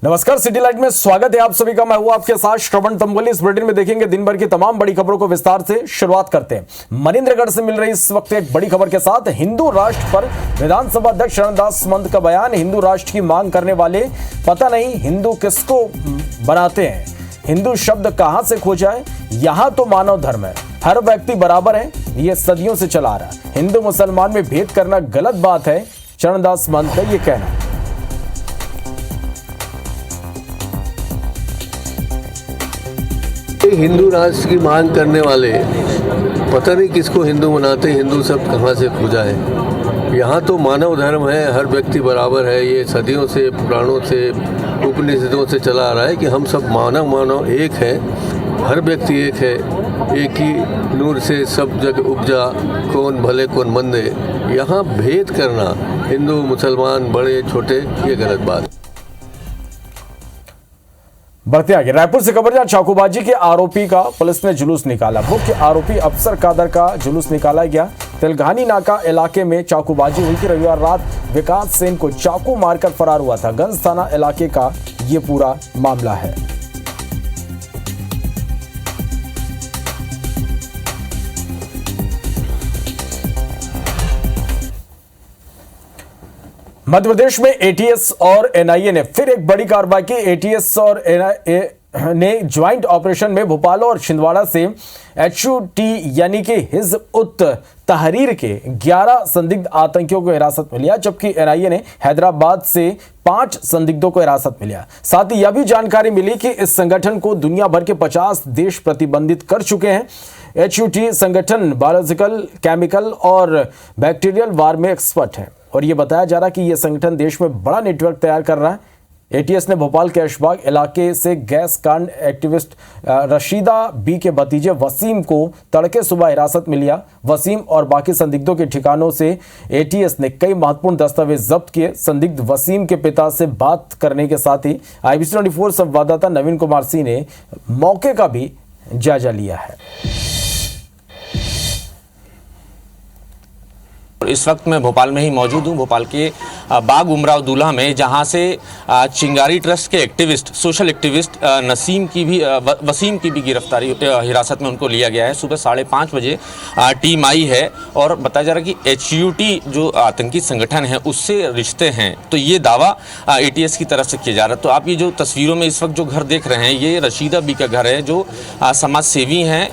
नमस्कार, city light में स्वागत है आप सभी का। मैं हूं आपके साथ श्रवण तंबोली। इस बुलेटिन में देखेंगे दिन भर की तमाम बड़ी खबरों को विस्तार से। शुरुआत करते हैं मनिंद्रगढ़ से मिल रही इस वक्त एक बड़ी खबर के साथ। हिंदू राष्ट्र पर विधानसभा अध्यक्ष चरणदास महंत का बयान। हिंदू राष्ट्र की मांग करने वाले पता नहीं हिंदू किसको बनाते हैं। हिंदू शब्द कहां से खोजा है? यहां तो मानव धर्म है, हर व्यक्ति बराबर है, यह सदियों से चला आ रहा है। हिंदू मुसलमान में भेद करना गलत बात है, चरणदास महंत का यह कहना। हिंदू राष्ट्र की मांग करने वाले पता नहीं किसको हिंदू बनाते। हिंदू शब्द कहाँ से खोजा है? यहाँ तो मानव धर्म है, हर व्यक्ति बराबर है। ये सदियों से, पुराणों से, उपनिषदों से चला आ रहा है कि हम सब मानव एक है, हर व्यक्ति एक है। एक ही नूर से सब जग उपजा, कौन भले कौन मंदे। यहाँ भेद करना हिंदू मुसलमान बड़े छोटे, ये गलत बात। बढ़ते आगे, रायपुर से खबर। चाकूबाजी के आरोपी का पुलिस ने जुलूस निकाला। मुख्य आरोपी अफसर कादर का जुलूस निकाला गया। तेलघानी नाका इलाके में चाकूबाजी हुई थी। रविवार रात विकास सेन को चाकू मारकर फरार हुआ था। गंज थाना इलाके का ये पूरा मामला है। मध्य प्रदेश में एटीएस और एनआईए ने फिर एक बड़ी कार्रवाई की। एटीएस और एनआईए ने ज्वाइंट ऑपरेशन में भोपाल और छिंदवाड़ा से एचयूटी यानी कि हिज़्ब उत तहरीर के 11 संदिग्ध आतंकियों को हिरासत में लिया, जबकि एनआईए ने हैदराबाद से 5 संदिग्धों को हिरासत में लिया। साथ ही यह भी जानकारी मिली कि इस संगठन को दुनिया भर के 50 देश प्रतिबंधित कर चुके हैं। एचयूटी संगठन बायोलॉजिकल, केमिकल और बैक्टीरियल वार में एक्सपर्ट है और यह बताया जा रहा है कि यह संगठन देश में बड़ा नेटवर्क तैयार कर रहा है। एटीएस ने भोपाल के ऐशबाग इलाके से गैस कांड एक्टिविस्ट रशीदा बी के भतीजे वसीम को तड़के सुबह हिरासत में लिया। वसीम और बाकी संदिग्धों के ठिकानों से एटीएस ने कई महत्वपूर्ण दस्तावेज जब्त किए। संदिग्ध वसीम के पिता से बात करने के साथ ही IBC 24 संवाददाता नवीन कुमार सिंह ने मौके का भी जायजा लिया है। इस वक्त मैं भोपाल में ही मौजूद हूँ, भोपाल के बाग उमराव दूल्हा में, जहाँ से चिंगारी ट्रस्ट के एक्टिविस्ट, सोशल एक्टिविस्ट वसीम की भी गिरफ्तारी, हिरासत में उनको लिया गया है। सुबह 5:30 बजे टीम आई है और बताया जा रहा है कि एचयूटी जो आतंकी संगठन है उससे रिश्ते हैं। तो ये दावा एटीएस की तरफ से किया जा रहा है। तो आप ये जो तस्वीरों में इस वक्त जो घर देख रहे हैं, ये रशीदा बी का घर है, जो समाज सेवी हैं,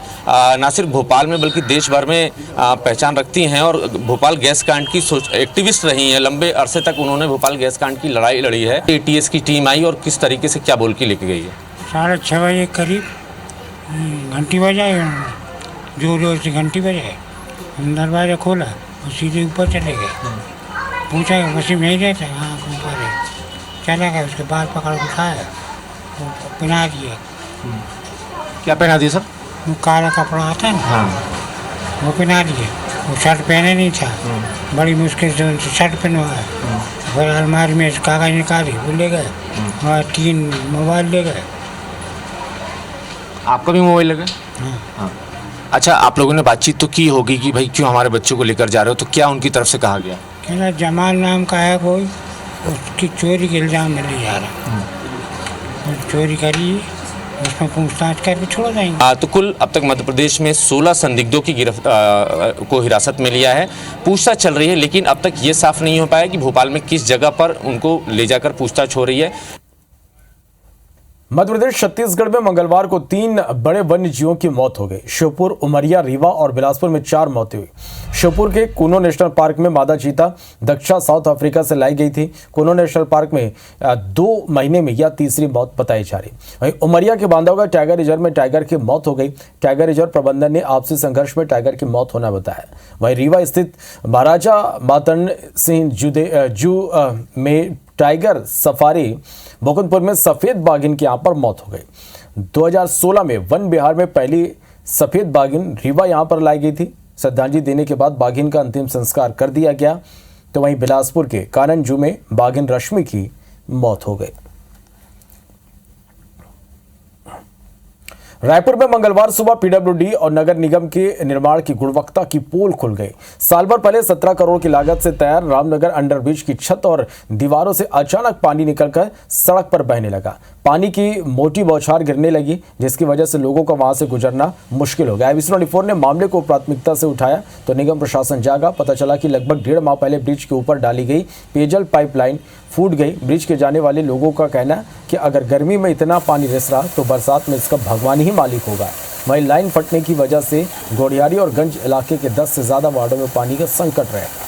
ना सिर्फ भोपाल में बल्कि देश भर में पहचान रखती हैं और भोपाल गैस कांड की एक्टिविस्ट रही हैं। लंबे अरसे तक उन्होंने भोपाल गैस कांड की लड़ाई लड़ी है। एटीएस की टीम आई और किस तरीके से क्या बोल के लेके गई है? 6:30 बजे करीब घंटी बजाई, जोर जोर से घंटी बजाई, दरवाज़ा खोला और सीधे ऊपर चले गए। पूछा वसीम नहीं रहता? हाँ ऊपर है। चला गया, उसके बाल पकड़ उठाया, पहना दिया। क्या पहना दिया सर? वो काला कपड़ा आता है ना, हाँ, वो पहना दिया। वो शर्ट पहने नहीं था, बड़ी मुश्किल से उनसे शर्ट पहनवाया। फिर अलमारी में कागज निकाली, वो ले गए और 3 मोबाइल ले गए। आपका भी मोबाइल लगा? हाँ। अच्छा, आप लोगों ने बातचीत तो की होगी कि भाई क्यों हमारे बच्चों को लेकर जा रहे हो, तो क्या उनकी तरफ से कहा गया? कहना जमाल नाम का है कोई, उसकी चोरी के इल्ज़ाम में ले जा रहा। चोरी करी, उसमें पूछताछ करके छोड़ जाएंगे। तो कुल अब तक मध्य प्रदेश में 16 संदिग्धों की को हिरासत में लिया है। पूछताछ चल रही है, लेकिन अब तक ये साफ नहीं हो पाया कि भोपाल में किस जगह पर उनको ले जाकर पूछताछ हो रही है। मध्य प्रदेश छत्तीसगढ़ में मंगलवार को 3 बड़े वन्य जीवों की मौत हो गई। श्योपुर, उमरिया, रीवा और बिलासपुर में 4 मौतें हुई। श्योपुर के कूनो नेशनल पार्क में मादा चीता दक्षा साउथ अफ्रीका से लाई गई थी। कूनो नेशनल पार्क में 2 महीने में यह तीसरी मौत बताई जा रही। वहीं उमरिया के बांधवगढ़ टाइगर रिजर्व में टाइगर की मौत हो गई। टाइगर रिजर्व प्रबंधन ने आपसी संघर्ष में टाइगर की मौत होना बताया। वहीं रीवा स्थित महाराजा मातंड सिंह जू में टाइगर सफारी, मुकुंदपुर में सफेद बाघिन की यहां पर मौत हो गई। 2016 में वन बिहार में पहली सफेद बाघिन रीवा यहां पर लाई गई थी। श्रद्धांजलि देने के बाद बाघिन का अंतिम संस्कार कर दिया गया। तो वहीं बिलासपुर के कानन जू में बाघिन रश्मि की मौत हो गई। रायपुर में मंगलवार सुबह पीडब्ल्यूडी और नगर निगम के निर्माण की गुणवत्ता की पोल खुल गई। साल भर पहले 17 करोड़ की लागत से तैयार रामनगर अंडरब्रिज की छत और दीवारों से अचानक पानी निकलकर सड़क पर बहने लगा। पानी की मोटी बौछार गिरने लगी, जिसकी वजह से लोगों का वहां से गुजरना मुश्किल हो गया। ABC 24 ने मामले को प्राथमिकता से उठाया तो निगम प्रशासन जागा। पता चला कि लगभग 1.5 माह पहले ब्रिज के ऊपर डाली गई पेयजल पाइपलाइन फूट गई। ब्रिज के जाने वाले लोगों का कहना है कि अगर गर्मी में इतना पानी रिस रहा तो बरसात में इसका भगवान ही मालिक होगा। वहीं लाइन फटने की वजह से गोड़ियारी और गंज इलाके के 10 से ज्यादा वार्डों में पानी का संकट रहेगा।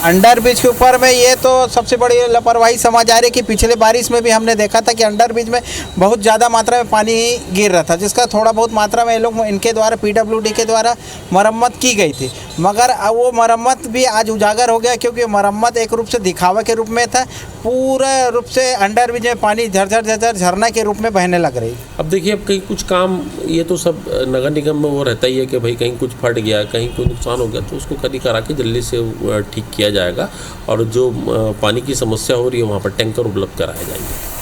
अंडर ब्रिज के ऊपर में ये तो सबसे बड़ी लापरवाही समझ आ रही है कि पिछले बारिश में भी हमने देखा था कि अंडर ब्रिज में बहुत ज़्यादा मात्रा में पानी गिर रहा था, जिसका थोड़ा बहुत मात्रा में ये लोग इनके द्वारा पीडब्ल्यूडी के द्वारा मरम्मत की गई थी, मगर अब वो मरम्मत भी आज उजागर हो गया क्योंकि मरम्मत एक रूप से दिखावा के रूप में था। पूरा रूप से अंडर ब्रिज में पानी झरझर झरना के रूप में बहने लग रही। अब देखिए, अब कहीं कुछ काम ये तो सब नगर निगम में वो रहता ही है कि भाई कहीं कुछ फट गया, कहीं कोई नुकसान हो गया तो उसको खड़ी करा के जल्दी से ठीक किया जाएगा और जो पानी की समस्या हो रही है वहाँ पर टैंकर उपलब्ध कराए जाएंगे।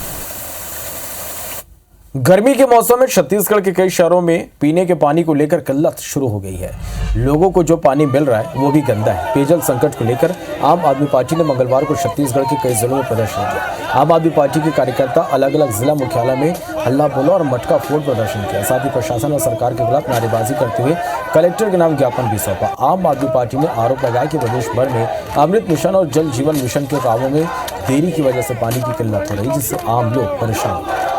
गर्मी के मौसम में छत्तीसगढ़ के कई शहरों में पीने के पानी को लेकर किल्लत शुरू हो गई है। लोगों को जो पानी मिल रहा है वो भी गंदा है। पेयजल संकट को लेकर आम आदमी पार्टी ने मंगलवार को छत्तीसगढ़ के कई जिलों में प्रदर्शन किया। आम आदमी पार्टी के कार्यकर्ता अलग अलग जिला मुख्यालय में हल्ला बोला और मटका फोड़ प्रदर्शन किया। साथ ही प्रशासन और सरकार के खिलाफ नारेबाजी करते हुए कलेक्टर के नाम ज्ञापन भी सौंपा। आम आदमी पार्टी ने आरोप लगाया कि प्रदेश भर में अमृत मिशन और जल जीवन मिशन के कामों में देरी की वजह से पानी की किल्लत हो रही, जिससे आम लोग परेशान हैं।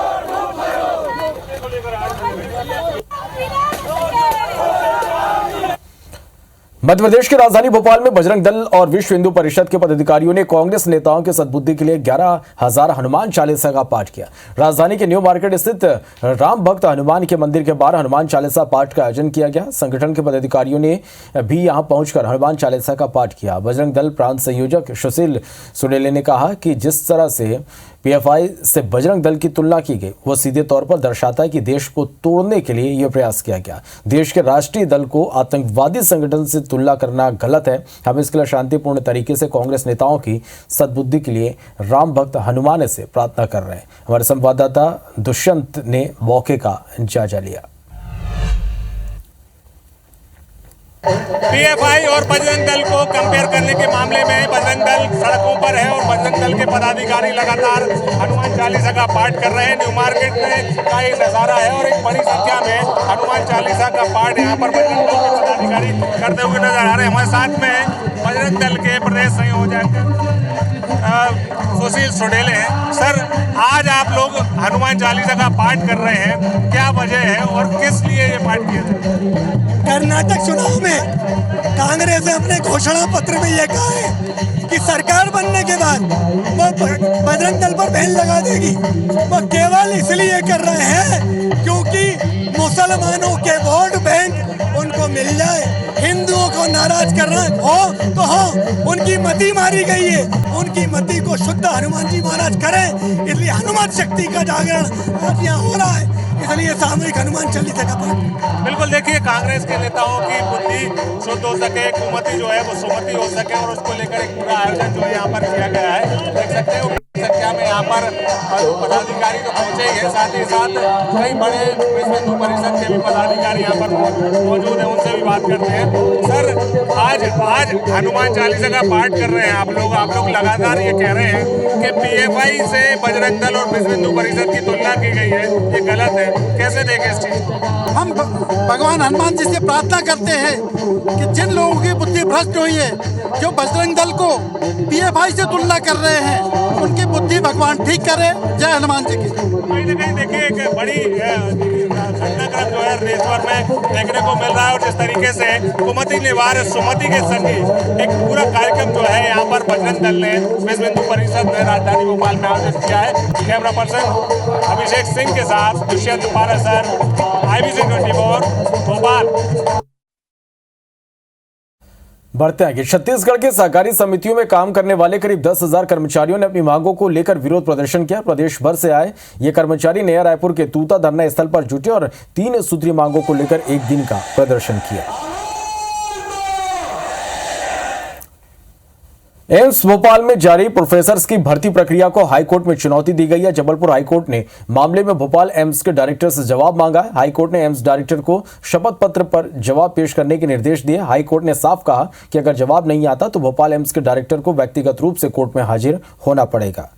मध्य प्रदेश की राजधानी भोपाल में बजरंग दल और विश्व हिंदू परिषद के पदाधिकारियों ने कांग्रेस नेताओं के सद्बुद्धि के लिए 11,000 हनुमान चालीसा का पाठ किया। राजधानी के न्यू मार्केट स्थित राम भक्त हनुमान के मंदिर के बाहर हनुमान चालीसा पाठ का आयोजन किया गया। संगठन के पदाधिकारियों ने भी यहां पहुंचकर हनुमान चालीसा का पाठ किया। बजरंग दल प्रांत संयोजक सुशील सुडेले ने कहा कि जिस तरह से PFI से बजरंग दल की तुलना की गई वो सीधे तौर पर दर्शाता है कि देश को तोड़ने के लिए यह प्रयास किया गया। देश के राष्ट्रीय दल को आतंकवादी संगठन से तुलना करना गलत है। हम इसके लिए शांतिपूर्ण तरीके से कांग्रेस नेताओं की सद्बुद्धि के लिए राम भक्त हनुमान से प्रार्थना कर रहे हैं। हमारे संवाददाता दुष्यंत ने मौके का जायजा लिया। PFI और बजरंग दल को कंपेयर करने के मामले में बजरंग दल सड़कों पर है और बजरंग दल के पदाधिकारी लगातार हनुमान चालीसा का पाठ कर रहे हैं। न्यू मार्केट में का एक नज़ारा है और एक बड़ी संख्या में हनुमान चालीसा का पाठ यहाँ पर बजरंग दल के पदाधिकारी करते हुए नजर आ रहे हैं। हमारे साथ में बजरंग दल के प्रदेश संयोजक सुशील सुडेले हैं। सर, आज आप लोग हनुमान चालीसा का पाठ कर रहे हैं, क्या वजह है और किस लिए ये पाठ किया? कर्नाटक चुनाव में कांग्रेस ने अपने घोषणा पत्र में यह कहा है कि सरकार बनने के बाद वो बजरंग दल पर बैन लगा देगी। वो केवल इसलिए कर रहे हैं क्योंकि मुसलमानों के वोट बैंक उनको मिल जाए। हिंदुओं को नाराज करना हो तो हो, उनकी मति मारी गई है, उनकी मति को शुद्ध हनुमान जी महाराज करें। इसलिए हनुमान शक्ति का जागरण आज यहाँ हो रहा है, इसलिए सामूहिक हनुमान चालीसा का पाठ। बिल्कुल, देखिए, कांग्रेस के नेताओं की बुद्धि शुद्ध हो सके, कुमति जो है वो सुमति हो सके और उसको लेकर एक पूरा आयोजन जो है यहाँ पर किया गया है। देख सकते हो संख्या में यहाँ पर पदाधिकारी तो पहुंचे ही है, साथ ही साथ कई बड़े विश्व हिंदू परिषद के भी पदाधिकारी यहाँ पर मौजूद हैं, उनसे भी बात करते हैं। सर, आज हनुमान चालीसा का पाठ कर रहे हैं आप लोग लगातार ये कह रहे हैं कि PFI से बजरंग दल और विश्व हिंदू परिषद की तुलना की गई है, ये गलत है, कैसे देखें इस चीज को? हम भगवान हनुमान जी से प्रार्थना करते हैं कि जिन लोगों की बुद्धि भ्रष्ट हुई है, जो बजरंग दल को PFI से तुलना कर रहे हैं, उनकी बुद्धि भगवान ठीक करे। जय हनुमान जी की। कहीं ना कहीं देखिए एक बड़ी घटनाक्रम जो है देशभर में देखने को मिल रहा है और जिस तरीके से कुमति निवार सुमति के संग एक पूरा कार्यक्रम जो है यहाँ पर बजरंग दल ने विश्व हिंदू परिषद ने राजधानी भोपाल में आयोजित किया है। कैमरा पर्सन अभिषेक सिंह के साथ दुष्यंत पारासर, IBC 24 भोपाल। बढ़ते हैं कि छत्तीसगढ़ के सहकारी समितियों में काम करने वाले करीब 10,000 कर्मचारियों ने अपनी मांगों को लेकर विरोध प्रदर्शन किया। प्रदेश भर से आए ये कर्मचारी नया रायपुर के तूता धरना स्थल पर जुटे और 3 सूत्रीय मांगों को लेकर एक दिन का प्रदर्शन किया। एम्स भोपाल में जारी प्रोफेसर्स की भर्ती प्रक्रिया को हाईकोर्ट में चुनौती दी गई है। जबलपुर हाईकोर्ट ने मामले में भोपाल एम्स के डायरेक्टर से जवाब मांगा है। हाईकोर्ट ने एम्स डायरेक्टर को शपथ पत्र पर जवाब पेश करने के निर्देश दिए। हाईकोर्ट ने साफ कहा कि अगर जवाब नहीं आता तो भोपाल एम्स के डायरेक्टर को व्यक्तिगत रूप से कोर्ट में हाजिर होना पड़ेगा।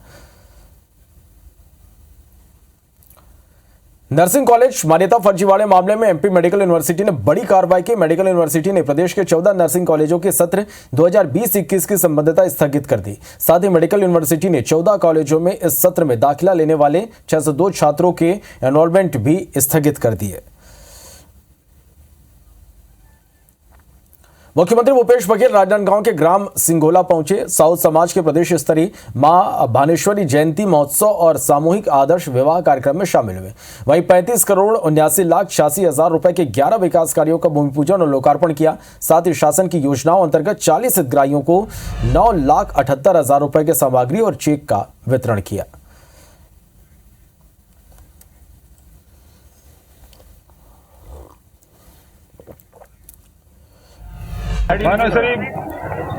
नर्सिंग कॉलेज मान्यता फर्जीवाड़े मामले में एमपी मेडिकल यूनिवर्सिटी ने बड़ी कार्रवाई की। मेडिकल यूनिवर्सिटी ने प्रदेश के 14 नर्सिंग कॉलेजों के सत्र 2020-21 की संबद्धता स्थगित कर दी। साथ ही मेडिकल यूनिवर्सिटी ने 14 कॉलेजों में इस सत्र में दाखिला लेने वाले 602 छात्रों के एनरोलमेंट भी स्थगित कर दिए। मुख्यमंत्री भूपेश बघेल राजनांदगांव के ग्राम सिंगोला पहुंचे। साउथ समाज के प्रदेश स्तरीय मां भानेश्वरी जयंती महोत्सव और सामूहिक आदर्श विवाह कार्यक्रम में शामिल हुए। वहीं 35,79,86,000 रुपए के 11 विकास कार्यों का भूमि पूजन और लोकार्पण किया। साथ ही शासन की योजनाओं अंतर्गत 40 हितग्राहियों को 9,78,000 रुपए के सामग्री और चेक का वितरण किया। भानुश्री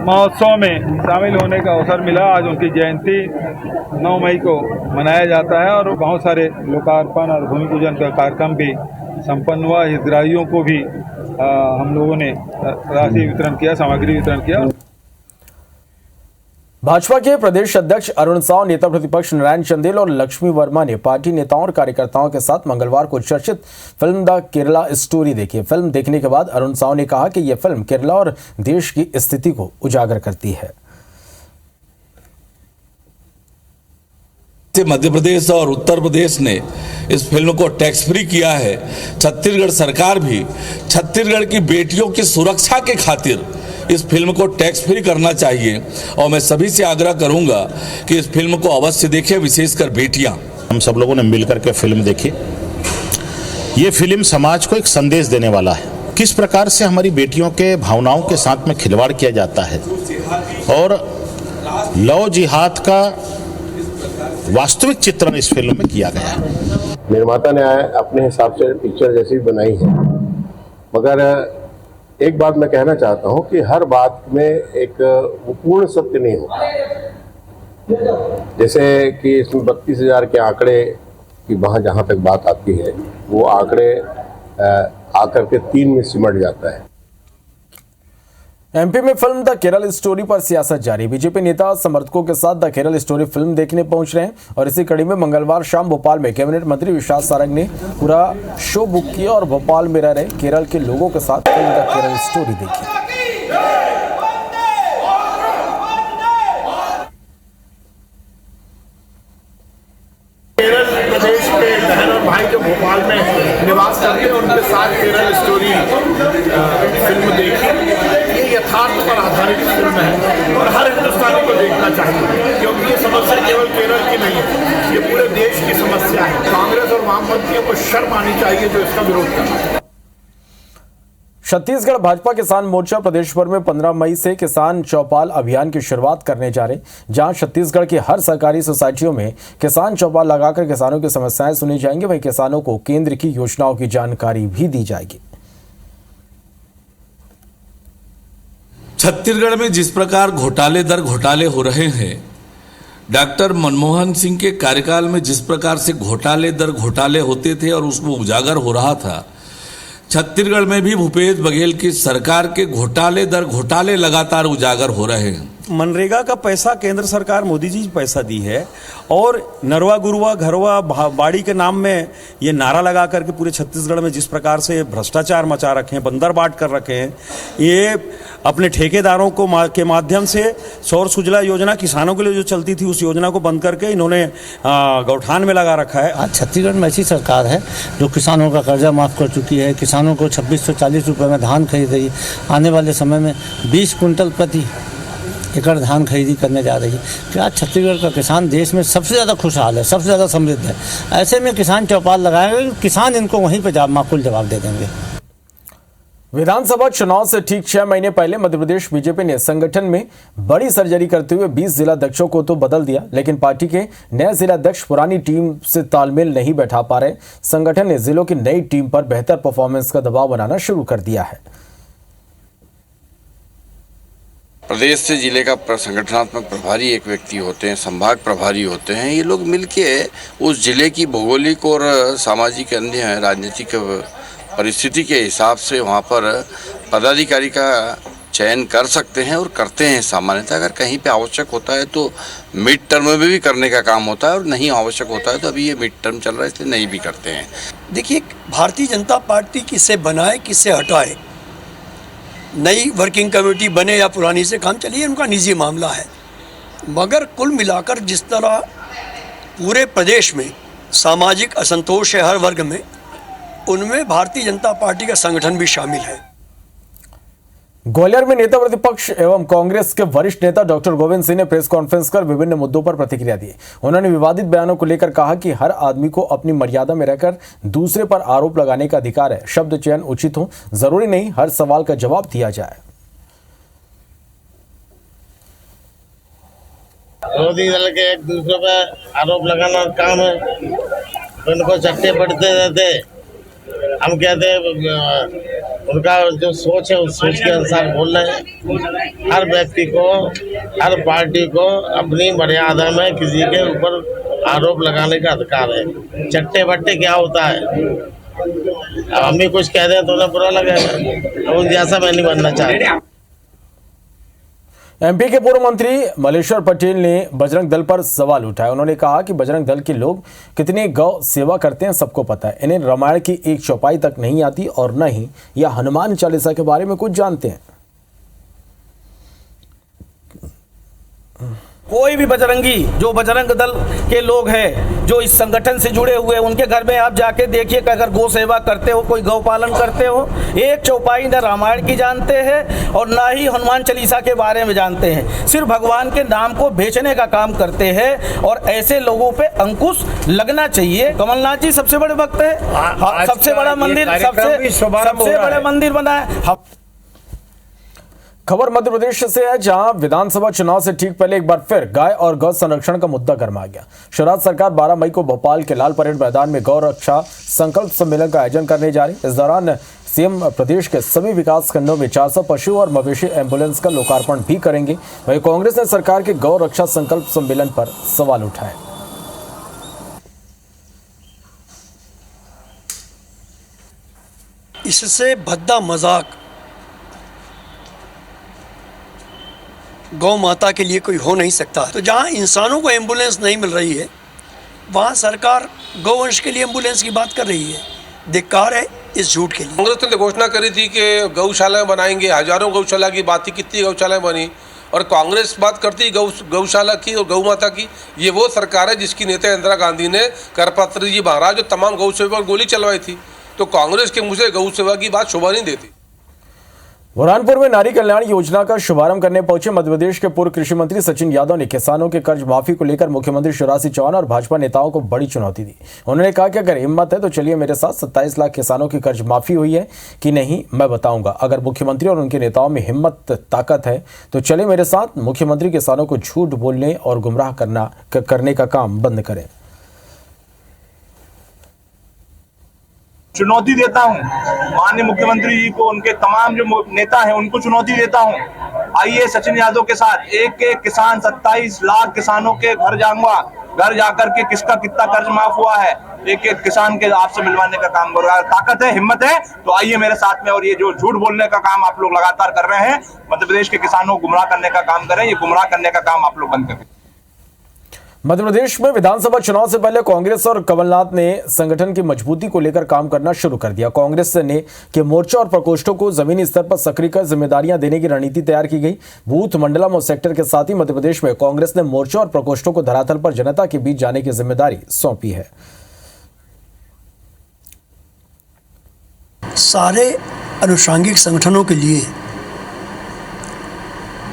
महोत्सव में शामिल होने का अवसर मिला। आज उनकी जयंती 9 मई को मनाया जाता है और बहुत सारे लोकार्पण और भूमि पूजन का कार्यक्रम भी संपन्न हुआ। हितग्राहियों को भी हम लोगों ने राशि वितरण किया, सामग्री वितरण किया। भाजपा के प्रदेश अध्यक्ष अरुण साव, नेता प्रतिपक्ष नारायण चंदेल और लक्ष्मी वर्मा ने पार्टी नेताओं और कार्यकर्ताओं के साथ मंगलवार को चर्चित फिल्म द केरला स्टोरी देखी। फिल्म देखने के बाद अरुण साव ने कहा कि यह फिल्म केरला और देश की स्थिति को उजागर करती है। मध्य प्रदेश और उत्तर प्रदेश ने इस फिल्म को टैक्स फ्री किया है। छत्तीसगढ़ सरकार भी छत्तीसगढ़ की बेटियों की सुरक्षा के खातिर इस फिल्म को टैक्स फ्री करना चाहिए और मैं सभी से आग्रह करूंगा कि इस फिल्म को अवश्य देखें, विशेषकर बेटियां। हम सब लोगों ने मिलकर के फिल्म देखी। ये फिल्म समाज को एक संदेश देने वाला है, किस प्रकार से हमारी बेटियों के भावनाओं के साथ में खिलवाड़ किया जाता है और लव जिहाद का वास्तविक चित्रण इस फिल्म में किया गया है। निर्माता ने अपने हिसाब से पिक्चर जैसी बनाई है, मगर एक बात मैं कहना चाहता हूं कि हर बात में एक पूर्ण सत्य नहीं होता। जैसे कि इसमें 32,000 के आंकड़े की वहाँ जहाँ तक बात आती है, वो आंकड़े आकर के 3 में सिमट जाता है। एमपी में फिल्म द केरल स्टोरी पर सियासत जारी। बीजेपी नेता समर्थकों के साथ द केरल स्टोरी फिल्म देखने पहुंच रहे हैं और इसी कड़ी में मंगलवार शाम भोपाल में कैबिनेट मंत्री विशाल सारंग ने पूरा शो बुक किया और भोपाल में रह रहे केरल के लोगों के साथ फिल्म द केरल स्टोरी देखी। केरल प्रदेश के बहन और भाई जो भोपाल में निवास करते हैं उनके साथ केरल स्टोरी फिल्म देखी। ये यथार्थ पर आधारित फिल्म है और हर हिंदुस्तानी को देखना चाहिए, क्योंकि ये समस्या केवल केरल की नहीं है, ये पूरे देश की समस्या है। कांग्रेस और वामपंथियों को शर्म आनी चाहिए जो इसका विरोध कर रहे हैं। छत्तीसगढ़ भाजपा किसान मोर्चा प्रदेश भर में 15 मई से किसान चौपाल अभियान की शुरुआत करने जा रहे, जहां छत्तीसगढ़ की हर सहकारी सोसाइटियों में किसान चौपाल लगाकर किसानों की समस्याएं सुनी जाएंगी। वहीं किसानों को केंद्र की योजनाओं की जानकारी भी दी जाएगी। छत्तीसगढ़ में जिस प्रकार घोटाले दर घोटाले हो रहे हैं, डॉक्टर मनमोहन सिंह के कार्यकाल में जिस प्रकार से घोटाले दर घोटाले होते थे और उसमें उजागर हो रहा था, छत्तीसगढ़ में भी भूपेश बघेल की सरकार के घोटाले दर घोटाले लगातार उजागर हो रहे हैं। मनरेगा का पैसा केंद्र सरकार मोदी जी पैसा दी है और नरवा गुरुवा घरवा बाड़ी के नाम में ये नारा लगा करके पूरे छत्तीसगढ़ में जिस प्रकार से भ्रष्टाचार मचा रखे हैं, बंदर बाट कर रखे हैं, ये अपने ठेकेदारों को के माध्यम से सौर सुजला योजना किसानों के लिए जो चलती थी उस योजना को बंद करके इन्होंने गौठान में लगा रखा है। आज छत्तीसगढ़ में ऐसी सरकार है जो किसानों का कर्जा माफ़ कर चुकी है, किसानों को 2640 रुपये में धान खरीद रही, आने वाले समय में 20 कुंटल प्रति एकड़ धान खरीदी करने जा रही है। क्या छत्तीसगढ़ का किसान देश में सबसे ज़्यादा खुशहाल है, सबसे ज़्यादा समृद्ध है। ऐसे में किसान चौपाल लगाएंगे, किसान इनको वहीं पर माकूल जवाब दे देंगे। विधानसभा चुनाव से ठीक 6 महीने पहले मध्य प्रदेश बीजेपी ने संगठन में बड़ी सर्जरी करते हुए 20 जिलाध्यक्षों को तो बदल दिया, लेकिन पार्टी के नए जिलाध्यक्ष पुरानी टीम से तालमेल नहीं बैठा पा रहे। संगठन ने जिलों की नई टीम पर बेहतर परफॉर्मेंस का दबाव बनाना शुरू कर दिया है। प्रदेश से जिले का संगठनात्मक प्रभारी एक व्यक्ति होते हैं, संभाग प्रभारी होते हैं। ये लोग मिलके उस जिले की भौगोलिक और सामाजिक अन्य राजनीतिक परिस्थिति के हिसाब से वहाँ पर पदाधिकारी का चयन कर सकते हैं और करते हैं। सामान्यतः अगर कहीं पे आवश्यक होता है तो मिड टर्म में भी करने का काम होता है और नहीं आवश्यक होता है तो अभी ये मिड टर्म चल रहा है इसलिए नहीं भी करते हैं। देखिए, भारतीय जनता पार्टी किसे बनाए किसे हटाए, नई वर्किंग कमेटी बने या पुरानी से काम चलिए, उनका निजी मामला है। मगर कुल मिलाकर जिस तरह पूरे प्रदेश में सामाजिक असंतोष है हर वर्ग में, उनमें भारतीय जनता पार्टी का संगठन भी शामिल है। ग्वालियर में नेता प्रतिपक्ष एवं कांग्रेस के वरिष्ठ नेता डॉक्टर गोविंद सिंह ने प्रेस कॉन्फ्रेंस कर विभिन्न मुद्दों पर प्रतिक्रिया दी। उन्होंने विवादित बयानों को लेकर कहा कि हर आदमी को अपनी मर्यादा में रहकर दूसरे पर आरोप लगाने का अधिकार है। शब्द चयन उचित हो, जरूरी नहीं हर सवाल का जवाब दिया जाए। विरोधी दल के एक दूसरे पर आरोप लगाना काम है, उनको चट्टे पड़ते रहते। हम कहते हैं उनका जो सोच है उस सोच के अनुसार बोल रहे हैं। हर व्यक्ति को, हर पार्टी को अपनी मर्यादा में किसी के ऊपर आरोप लगाने का अधिकार है। चट्टे बट्टे क्या होता है, अब हम भी कुछ कह दें तो उन्हें बुरा लगेगा, उन जैसा मैं नहीं बनना चाहता। एमपी के पूर्व मंत्री मलेश्वर पटेल ने बजरंग दल पर सवाल उठाया। उन्होंने कहा कि बजरंग दल के लोग कितने गौ सेवा करते हैं सबको पता है। इन्हें रामायण की एक चौपाई तक नहीं आती और न ही या हनुमान चालीसा के बारे में कुछ जानते हैं। कोई भी बजरंगी जो बजरंग दल के लोग हैं जो इस संगठन से जुड़े हुए, उनके घर में आप जाके देखिए कि अगर गौ सेवा करते हो, कोई गौ पालन करते हो, एक चौपाई न रामायण की जानते हैं और ना ही हनुमान चालीसा के बारे में जानते हैं। सिर्फ भगवान के नाम को बेचने का काम करते हैं और ऐसे लोगों पे अंकुश लगना चाहिए। कमलनाथ जी सबसे बड़े भक्त है, सबसे बड़ा मंदिर, सबसे बड़ा मंदिर बना है। खबर मध्य प्रदेश से है, जहां विधानसभा चुनाव से ठीक पहले एक बार फिर गाय और गौ संरक्षण का मुद्दा गर्मा गया। शिवराज सरकार 12 मई को भोपाल के लाल परेड मैदान में गौ रक्षा संकल्प सम्मेलन का आयोजन करने जा रही। इस दौरान सीएम प्रदेश के सभी विकास खंडों में 400 पशु और मवेशी एम्बुलेंस का लोकार्पण भी करेंगे। वहीं कांग्रेस ने सरकार के गौ रक्षा संकल्प सम्मेलन पर सवाल उठाए। इससे भद्दा मजाक गौ माता के लिए कोई हो नहीं सकता। तो जहां इंसानों को एम्बुलेंस नहीं मिल रही है, वहां सरकार गौवंश के लिए एम्बुलेंस की बात कर रही है। धिक्कार है इस झूठ के लिए। कांग्रेस ने घोषणा करी थी कि गौशालाएं बनाएंगे, हजारों गौशाला की बात थी, कितनी गौशालाएं बनी, और कांग्रेस बात करती गौशाला की और गौ माता की। ये वो सरकार है जिसकी नेता इंदिरा गांधी ने करपात्री जी महाराज जो तमाम गौ सेवा पर गोली चलवाई थी। तो कांग्रेस के मुझे गौ सेवा की बात शोभा नहीं देती। बुरहानपुर में नारी कल्याण योजना का शुभारंभ करने पहुंचे मध्य प्रदेश के पूर्व कृषि मंत्री सचिन यादव ने किसानों के कर्ज माफी को लेकर मुख्यमंत्री शिवराज सिंह चौहान और भाजपा नेताओं को बड़ी चुनौती दी। उन्होंने कहा कि अगर हिम्मत है तो चलिए मेरे साथ 27 लाख किसानों की कर्ज माफी हुई है कि नहीं मैं बताऊंगा। अगर मुख्यमंत्री और उनके नेताओं में हिम्मत ताकत है तो चले मेरे साथ। मुख्यमंत्री किसानों को झूठ बोलने और गुमराह करने का काम बंद करें। चुनौती देता हूं माननीय मुख्यमंत्री जी को, उनके तमाम जो नेता हैं उनको चुनौती देता हूं। आइए सचिन यादव के साथ एक एक किसान 27 लाख किसानों के घर जाऊंगा, घर जाकर के किसका कितना कर्ज माफ हुआ है एक एक किसान के आपसे मिलवाने का काम करूंगा। ताकत है, हिम्मत है तो आइए मेरे साथ में। और ये जो झूठ बोलने का काम आप लोग लगातार कर रहे हैं, मध्य प्रदेश के किसानों को गुमराह करने का काम करें, ये गुमराह करने का काम आप लोग बंद करें। मध्य प्रदेश में विधानसभा चुनाव से पहले कांग्रेस और कमलनाथ ने संगठन की मजबूती को लेकर काम करना शुरू कर दिया। कांग्रेस ने के मोर्चा और प्रकोष्ठों को जमीनी स्तर पर सक्रिय कर जिम्मेदारियां देने की रणनीति तैयार की गई। बूथ, मंडलम और सेक्टर के साथ ही मध्य प्रदेश में कांग्रेस ने मोर्चा और प्रकोष्ठों को धरातल पर जनता के बीच जाने की जिम्मेदारी सौंपी है। सारे अनुषांगिक संगठनों के लिए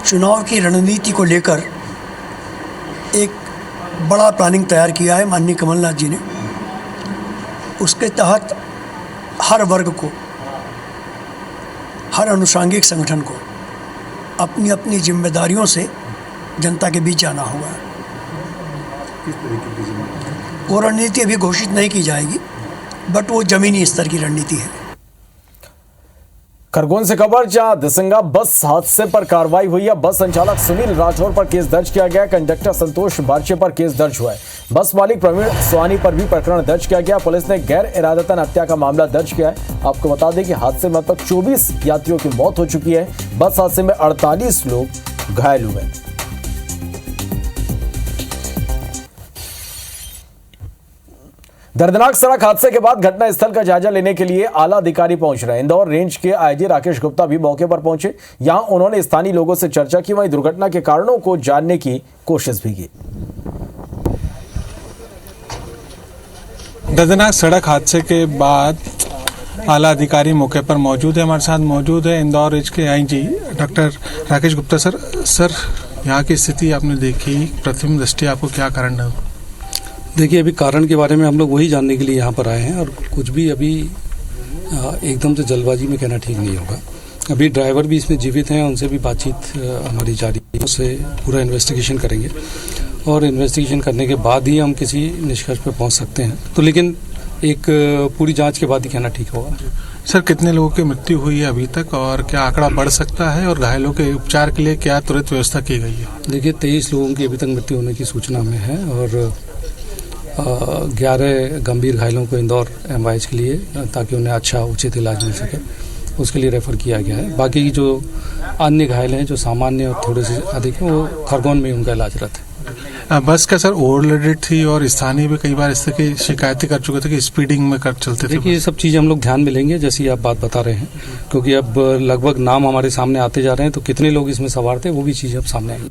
चुनाव की रणनीति को लेकर एक बड़ा प्लानिंग तैयार किया है माननीय कमलनाथ जी ने। उसके तहत हर वर्ग को, हर अनुषांगिक संगठन को अपनी अपनी जिम्मेदारियों से जनता के बीच जाना होगा। वो रणनीति अभी घोषित नहीं की जाएगी, बट वो जमीनी स्तर की रणनीति है। खरगोन से खबर, जहां दसंगा बस हादसे पर कार्रवाई हुई है। बस संचालक सुनील राठौर पर केस दर्ज किया गया। कंडक्टर संतोष बारचे पर केस दर्ज हुआ है। बस मालिक प्रवीण सोहानी पर भी प्रकरण दर्ज किया गया। पुलिस ने गैर इरादतन हत्या का मामला दर्ज किया है। आपको बता दें कि हादसे में अब तक 24 यात्रियों की मौत हो चुकी है। बस हादसे में 48 लोग घायल हुए। दर्दनाक सड़क हादसे के बाद घटना स्थल का जायजा लेने के लिए आला अधिकारी पहुंच रहे हैं। इंदौर रेंज के आईजी राकेश गुप्ता भी मौके पर पहुंचे। यहां उन्होंने स्थानीय लोगों से चर्चा की, वहीं दुर्घटना के कारणों को जानने की कोशिश भी की। दर्दनाक सड़क हादसे के बाद आला अधिकारी मौके पर मौजूद है। हमारे साथ मौजूद है इंदौर रेंज के IG doctor Rakesh Gupta. Sir यहाँ की स्थिति आपने देखी, प्रथम दृष्टि आपको क्या कारण है? देखिए, अभी कारण के बारे में हम लोग वही जानने के लिए यहाँ पर आए हैं और कुछ भी अभी एकदम से जल्दबाजी में कहना ठीक नहीं होगा। अभी ड्राइवर भी इसमें जीवित हैं, उनसे भी बातचीत हमारी जारी है। उससे पूरा इन्वेस्टिगेशन करेंगे और इन्वेस्टिगेशन करने के बाद ही हम किसी निष्कर्ष पर पहुँच सकते हैं। तो लेकिन एक पूरी जांच के बाद ही कहना ठीक होगा। सर, कितने लोगों की मृत्यु हुई है अभी तक और क्या आंकड़ा बढ़ सकता है, और घायलों के उपचार के लिए क्या त्वरित व्यवस्था की गई है? देखिए, 23 लोगों की अभी तक मृत्यु होने की सूचना में है और 11 गंभीर घायलों को इंदौर एमवाईएच के लिए, ताकि उन्हें अच्छा उचित इलाज मिल सके, उसके लिए रेफर किया गया है। बाकी जो अन्य घायल हैं, जो सामान्य और थोड़े से अधिक हैं, वो खरगोन में उनका इलाजरत है। बस का सर ओवरलोडेड थी और स्थानीय भी कई बार इस तरह की शिकायतें कर चुके थे कि स्पीडिंग में कर चलते थे। देखिए, ये सब चीज़ें हम लोग ध्यान में लेंगे जैसी आप बात बता रहे हैं, क्योंकि अब लगभग नाम हमारे सामने आते जा रहे हैं, तो कितने लोग इसमें सवार थे वो भी चीज़ें अब सामने आएंगी।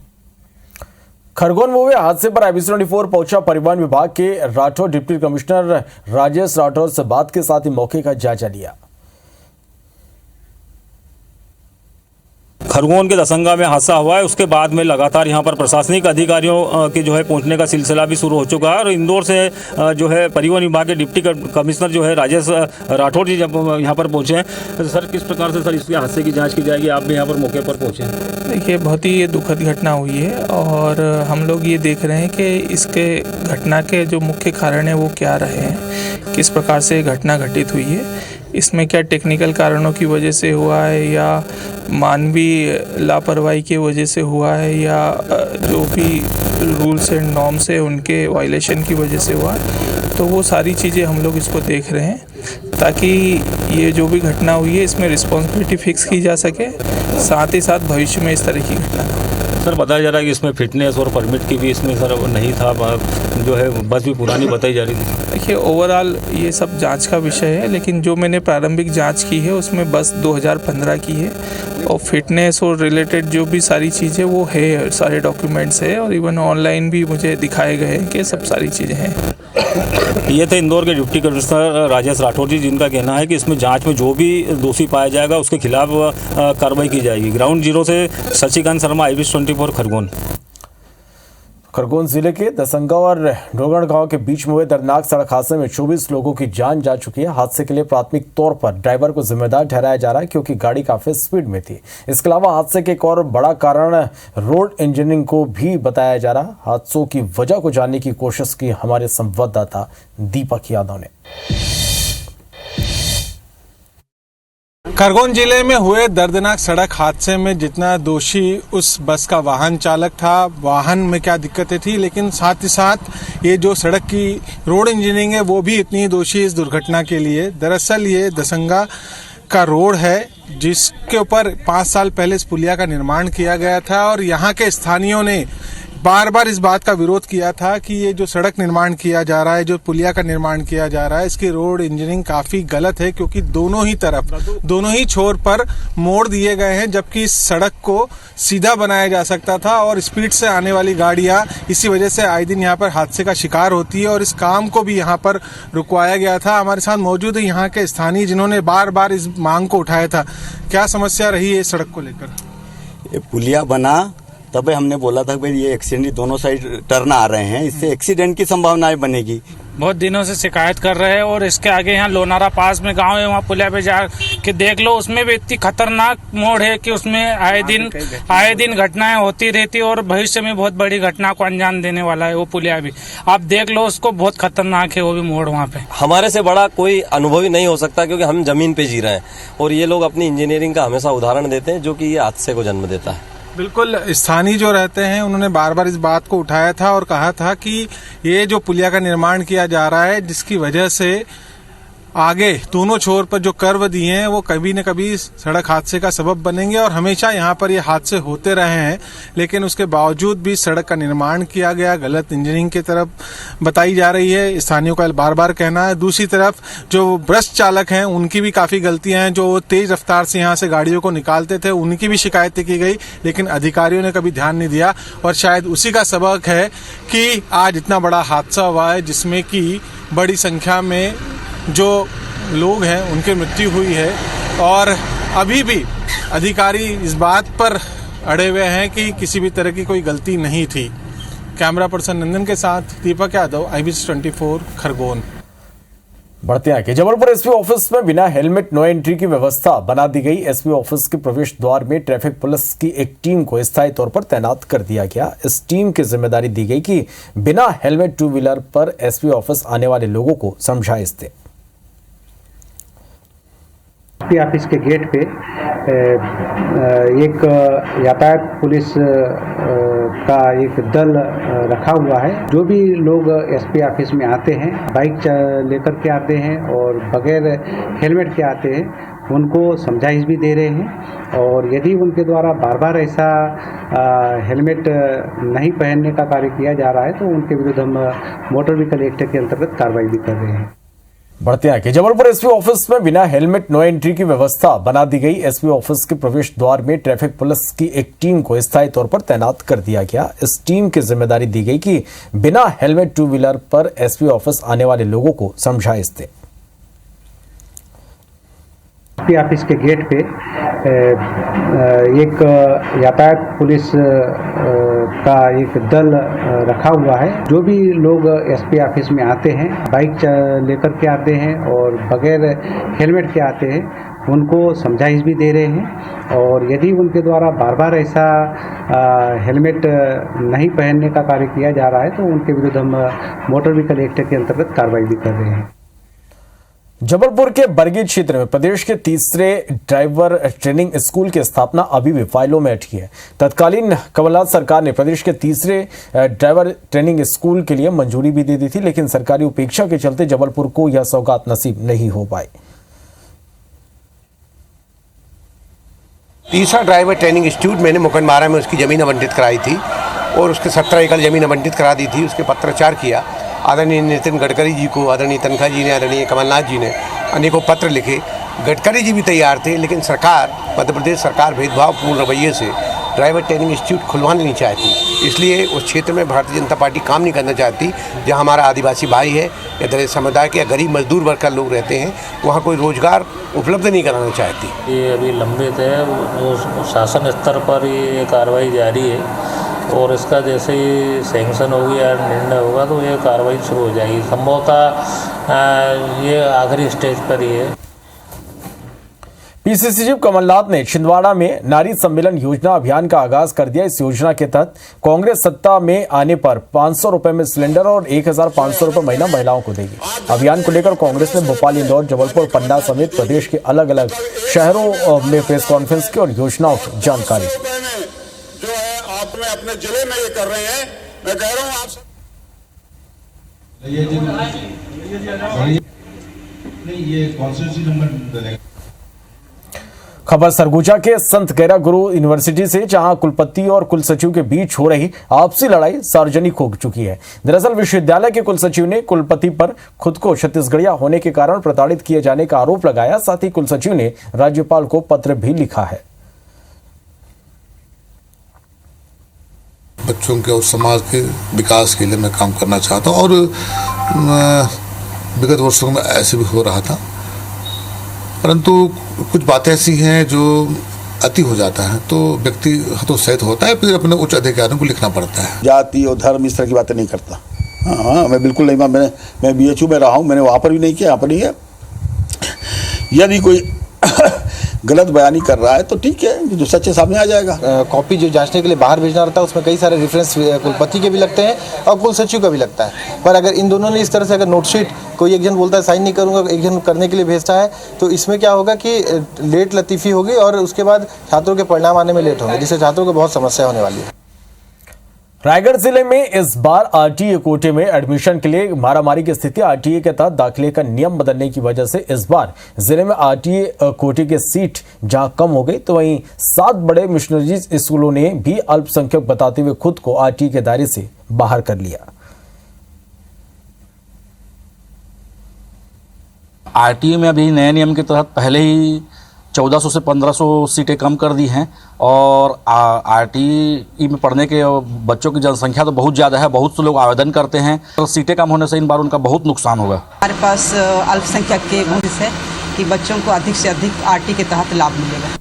खरगोन में हुए हादसे पर IBC24 पहुंचा परिवहन विभाग के राठौर। डिप्टी कमिश्नर राजेश राठौर से बात के साथ ही मौके का जायजा लिया। खरगोन के दसंगा में हादसा हुआ है, उसके बाद में लगातार यहाँ पर प्रशासनिक अधिकारियों के जो है पहुँचने का सिलसिला भी शुरू हो चुका है। और इंदौर से जो है परिवहन विभाग के डिप्टी कमिश्नर जो है राजेश राठौर जी जब यहाँ पर पहुँचे हैं, तो सर किस प्रकार से सर इसके हादसे की जांच की जाएगी? आप भी यहाँ पर मौके पर पहुँचे हैं। देखिए, बहुत ही ये दुखद घटना हुई है और हम लोग ये देख रहे हैं कि इसके घटना के जो मुख्य कारण है वो क्या रहे हैं, किस प्रकार से घटना घटित हुई है, इसमें क्या टेक्निकल कारणों की वजह से हुआ है या मानवीय लापरवाही की वजह से हुआ है या जो भी रूल्स एंड नॉर्म्स है उनके वायलेशन की वजह से हुआ है। तो वो सारी चीज़ें हम लोग इसको देख रहे हैं ताकि ये जो भी घटना हुई है इसमें रिस्पॉन्सिबिलिटी फिक्स की जा सके, साथ ही साथ भविष्य में इस तरह की घटना। सर बताया जा रहा है कि इसमें फिटनेस और परमिट की भी इसमें सर नहीं था, जो है बस भी पुरानी बताई जा रही थी। देखिए, ओवरऑल ये सब जांच का विषय है, लेकिन जो मैंने प्रारंभिक जांच की है उसमें बस 2015 की है और फिटनेस और रिलेटेड जो भी सारी चीज़ें वो है, सारे डॉक्यूमेंट्स है और इवन ऑनलाइन भी मुझे दिखाए गए हैं कि सब सारी चीज़ें हैं। ये थे इंदौर के डिप्टी कमिश्नर राजेश राठौर जी, जिनका कहना है कि इसमें जांच में जो भी दोषी पाया जाएगा उसके खिलाफ कार्रवाई की जाएगी। ग्राउंड जीरो से शशिकांत शर्मा, IBC24 खरगोन। खरगोन जिले के दसंगा और डोगड़ गांव के बीच में हुए दर्दनाक सड़क हादसे में 24 लोगों की जान जा चुकी है। हादसे के लिए प्राथमिक तौर पर ड्राइवर को जिम्मेदार ठहराया जा रहा है, क्योंकि गाड़ी काफी स्पीड में थी। इसके अलावा हादसे के एक और बड़ा कारण रोड इंजीनियरिंग को भी बताया जा रहा। हादसों की वजह को जानने की कोशिश की हमारे संवाददाता दीपक यादव ने। खरगोन जिले में हुए दर्दनाक सड़क हादसे में जितना दोषी उस बस का वाहन चालक था, वाहन में क्या दिक्कतें थी, लेकिन साथ ही साथ ये जो सड़क की रोड इंजीनियरिंग है वो भी इतनी दोषी इस दुर्घटना के लिए। दरअसल ये दसंगा का रोड है जिसके ऊपर 5 साल पहले इस पुलिया का निर्माण किया गया था और यहाँ के स्थानीयों ने बार बार इस बात का विरोध किया था कि ये जो सड़क निर्माण किया जा रहा है, जो पुलिया का निर्माण किया जा रहा है, इसकी रोड इंजीनियरिंग काफी गलत है, क्योंकि दोनों ही तरफ, दोनों ही छोर पर मोड़ दिए गए हैं, जबकि इस सड़क को सीधा बनाया जा सकता था और स्पीड से आने वाली गाड़ियां इसी वजह से आए दिन यहाँ पर हादसे का शिकार होती है और इस काम को भी यहाँ पर रुकवाया गया था। हमारे साथ मौजूद है यहाँ के स्थानीय, जिन्होंने बार बार इस मांग को उठाया था। क्या समस्या रही है इस सड़क को लेकर? ये पुलिया बना तब हमने बोला था भाई ये एक्सीडेंट, दोनों साइड टर्न आ रहे हैं, इससे एक्सीडेंट की संभावनाएं बनेगी। बहुत दिनों से शिकायत कर रहे हैं। और इसके आगे यहाँ लोनारा पास में गांव है, वहाँ पुलिया पे जा के देख लो, उसमें भी इतनी खतरनाक मोड़ है कि उसमें आए दिन घटनाएं होती रहती और भविष्य में बहुत बड़ी घटना को अंजाम देने वाला है वो पुलिया भी। आप देख लो उसको, बहुत खतरनाक है वो भी मोड़ वहाँ पे। हमारे से बड़ा कोई अनुभवी नहीं हो सकता, क्योंकि हम जमीन पे जी रहे हैं और ये लोग अपनी इंजीनियरिंग का हमेशा उदाहरण देते हैं, जो कि ये हादसे को जन्म देता है। बिल्कुल, स्थानीय जो रहते हैं उन्होंने बार बार इस बात को उठाया था और कहा था कि ये जो पुलिया का निर्माण किया जा रहा है, जिसकी वजह से आगे दोनों छोर पर जो कर्व दिए हैं वो कभी न कभी सड़क हादसे का सबब बनेंगे। और हमेशा यहाँ पर ये हादसे होते रहे हैं, लेकिन उसके बावजूद भी सड़क का निर्माण किया गया गलत इंजीनियरिंग की तरफ बताई जा रही है, स्थानीयों का बार बार कहना है। दूसरी तरफ जो भ्रष्ट चालक हैं उनकी भी काफ़ी गलतियां हैं, जो तेज रफ्तार से यहाँ से गाड़ियों को निकालते थे उनकी भी शिकायतें की गई, लेकिन अधिकारियों ने कभी ध्यान नहीं दिया। और शायद उसी का सबक है कि आज इतना बड़ा हादसा हुआ है, जिसमें कि बड़ी संख्या में जो लोग हैं उनकी मृत्यु हुई है। और अभी भी अधिकारी इस बात पर अड़े हुए हैं कि किसी भी तरह की कोई गलती नहीं थी। कैमरा पर्सन नंदन के साथ दीपक यादव, IBC 24 खरगोन। बढ़ते हैं कि जबलपुर एसपी ऑफिस में बिना हेलमेट नो एंट्री की व्यवस्था बना दी गई। एसपी ऑफिस के प्रवेश द्वार में ट्रैफिक पुलिस की एक टीम को स्थायी तौर पर तैनात कर दिया गया। इस टीम की जिम्मेदारी दी गई कि बिना हेलमेट टू व्हीलर पर एसपी ऑफिस आने वाले लोगों को समझाइश दें। एसपी ऑफिस के गेट पे एक यातायात पुलिस का एक दल रखा हुआ है। जो भी लोग एसपी ऑफिस में आते हैं, बाइक लेकर के आते हैं और बगैर हेलमेट के आते हैं, उनको समझाइश भी दे रहे हैं। और यदि उनके द्वारा बार बार ऐसा हेलमेट नहीं पहनने का कार्य किया जा रहा है तो उनके विरुद्ध हम मोटर व्हीकल एक्ट के अंतर्गत कार्रवाई भी कर रहे हैं। बढ़ते हैं कि जबलपुर एसपी ऑफिस में बिना हेलमेट नो एंट्री की व्यवस्था बना दी गई। एसपी ऑफिस के प्रवेश द्वार में ट्रैफिक पुलिस की एक टीम को स्थायी तौर पर तैनात कर दिया गया। इस टीम की जिम्मेदारी दी गई कि बिना हेलमेट टू व्हीलर पर एसपी ऑफिस आने वाले लोगों को समझाइश दें। एसपी ऑफिस के गेट पे एक यातायात पुलिस का एक दल रखा हुआ है। जो भी लोग एसपी ऑफिस में आते हैं, बाइक लेकर के आते हैं और बगैर हेलमेट के आते हैं, उनको समझाइश भी दे रहे हैं। और यदि उनके द्वारा बार बार ऐसा हेलमेट नहीं पहनने का कार्य किया जा रहा है तो उनके विरुद्ध हम मोटर व्हीकल एक्ट के अंतर्गत कार्रवाई भी कर रहे हैं। जबलपुर के बरगी क्षेत्र में प्रदेश के तीसरे ड्राइवर ट्रेनिंग स्कूल की स्थापना अभी भी फाइलों में अटकी है। तत्कालीन कमलनाथ सरकार ने प्रदेश के तीसरे ड्राइवर ट्रेनिंग स्कूल के लिए मंजूरी भी दे दी थी, लेकिन सरकारी उपेक्षा के चलते जबलपुर को यह सौगात नसीब नहीं हो पाई। तीसरा ड्राइवर ट्रेनिंग इंस्टीट्यूट मैंने मुकंदमारा में उसकी ज़मीन आवंटित कराई थी और उसके 17 एकड़ ज़मीन आवंटित करा दी थी। उसके पत्राचार किया। आदरणीय नितिन गडकरी जी को, आदरणीय तनखा जी ने, आदरणीय कमलनाथ जी ने अनेकों पत्र लिखे। गडकरी जी भी तैयार थे, लेकिन सरकार, मध्य प्रदेश सरकार भेदभावपूर्ण रवैये से ड्राइवर ट्रेनिंग इंस्टीट्यूट खुलवाना नहीं चाहती। इसलिए उस क्षेत्र में भारतीय जनता पार्टी काम नहीं करना चाहती। जहां हमारा आदिवासी भाई है या दलित समुदाय के या गरीब मजदूर वर्ग का लोग रहते हैं, वहां कोई रोजगार उपलब्ध नहीं कराना चाहती। ये अभी लंबित है, जो शासन स्तर पर ये कार्रवाई जारी है और इसका जैसे ही सैंक्शन होगी या निर्णय होगा तो ये कार्रवाई शुरू हो जाएगी। संभवतः ये आखिरी स्टेज पर ही है। पीसीसी चीफ कमलनाथ ने छिंदवाड़ा में नारी सम्मेलन योजना अभियान का आगाज कर दिया। इस योजना के तहत कांग्रेस सत्ता में आने पर 500 रुपए में सिलेंडर और 1500 रुपए महीना महिलाओं को देगी। अभियान को लेकर कांग्रेस ने भोपाल, इंदौर, जबलपुर, पन्ना समेत प्रदेश के अलग अलग शहरों में प्रेस कॉन्फ्रेंस की और योजनाओं की जानकारी जो है आपने अपने जिले में ये कर रहे हैं। मैं कह रहा हूँ आप ये कॉन्स्टिट्यूंसी नंबर। खबर सरगुजा के संत गैरा गुरु यूनिवर्सिटी से, जहां कुलपति और कुलसचिव के बीच हो रही आपसी लड़ाई सार्वजनिक हो चुकी है। दरअसल विश्वविद्यालय के कुलसचिव ने कुलपति पर खुद को छत्तीसगढ़िया होने के कारण प्रताड़ित किए जाने का आरोप लगाया। साथ ही कुलसचिव ने राज्यपाल को पत्र भी लिखा है। बच्चों के और समाज के विकास के लिए मैं काम करना चाहता हूँ और विगत वर्षों में ऐसे भी हो रहा था, परंतु कुछ बातें ऐसी हैं जो अति हो जाता है तो व्यक्ति हतोत्साहित होता है, फिर अपने उच्च अधिकारियों को लिखना पड़ता है। जाति और धर्म इस तरह की बातें नहीं करता। हाँ, मैं बिल्कुल नहीं, मैं BHU में रहा हूँ, मैंने वहाँ पर भी नहीं किया, यहाँ पर नहीं है। यदि कोई गलत बयानी कर रहा है तो ठीक है, जो सच्चे सामने आ जाएगा। कॉपी जो जांचने के लिए बाहर भेजना रहता है उसमें कई सारे रेफरेंस कुलपति के भी लगते हैं और कुल सचिव का भी लगता है। पर अगर इन दोनों ने इस तरह से अगर नोटशीट कोई एक जन बोलता है साइन नहीं करूँगा, एक जन करने के लिए भेजता है, तो इसमें क्या होगा कि लेट लतीफ़ी होगी और उसके बाद छात्रों के परिणाम आने में लेट होंगे, जिससे छात्रों को बहुत समस्या होने वाली है। रायगढ़ जिले में इस बार आरटीए कोटे में एडमिशन के लिए मारामारी की स्थिति। आरटीए के तहत दाखिले का नियम बदलने की वजह से इस बार जिले में आरटीए कोटे की सीट जहां कम हो गई, तो वहीं 7 बड़े मिशनरी स्कूलों ने भी अल्पसंख्यक बताते हुए खुद को आरटीए के दायरे से बाहर कर लिया। आरटीए में अभी नए नियम के तहत पहले ही 1400 से 1500 सीटें कम कर दी हैं और आरटीई में पढ़ने के बच्चों की जनसंख्या तो बहुत ज़्यादा है, बहुत से लोग आवेदन करते हैं, तो सीटें कम होने से इन बार उनका बहुत नुकसान होगा। हमारे पास अल्पसंख्यक के गुण है कि बच्चों को अधिक से अधिक आरटीई के तहत लाभ मिलेगा।